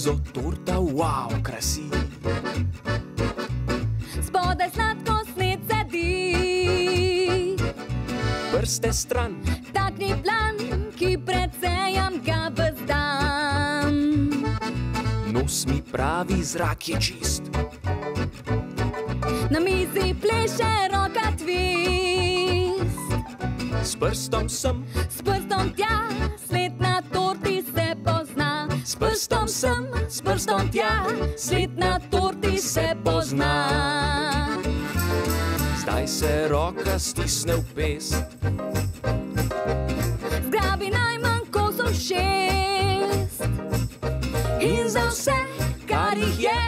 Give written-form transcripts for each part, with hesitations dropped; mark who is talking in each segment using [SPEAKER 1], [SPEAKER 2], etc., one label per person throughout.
[SPEAKER 1] zo torta, wow, krasi.
[SPEAKER 2] Spodaj sladko sned sedi.
[SPEAKER 1] Prste stran,
[SPEAKER 2] Takni plan, ki predsejam ga vzdam.
[SPEAKER 1] nos mi pravi, zrak je čist.
[SPEAKER 2] Na mizi pleše roka twist.
[SPEAKER 1] S prstom sem,
[SPEAKER 2] S prstom tja, sled na torti se pozna.
[SPEAKER 1] s prstom sem, s prstom tja, sled na torti se pozna. Zdaj se roka stisne v pest.
[SPEAKER 2] Zgrabi najmanj kosov 6.
[SPEAKER 1] In za vse, kar jih je,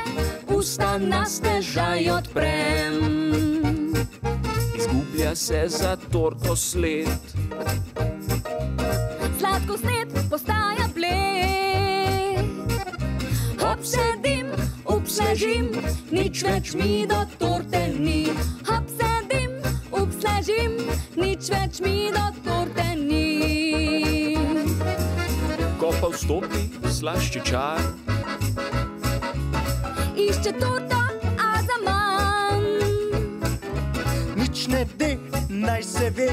[SPEAKER 1] usta na stežaj odprem. Izgublja se za torto sled.
[SPEAKER 2] Sladko sned postaja bled.
[SPEAKER 1] Obsedim, obsnežim, nič več mi do torte ni.
[SPEAKER 2] Obsedim, obsnežim, nič več mi do torte ni.
[SPEAKER 1] Ko pa vstopi slašči čar,
[SPEAKER 2] Išče torto, a zaman.
[SPEAKER 3] Nič ne de, naj se ve,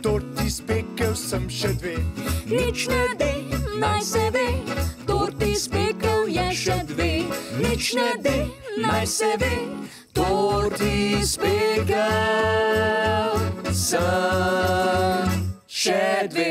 [SPEAKER 3] torti spekel sem še dve.
[SPEAKER 1] nič ne de, naj se ve, torti spekel je še dve. Nič ne de, naj se ve, torti spekel sem še dve.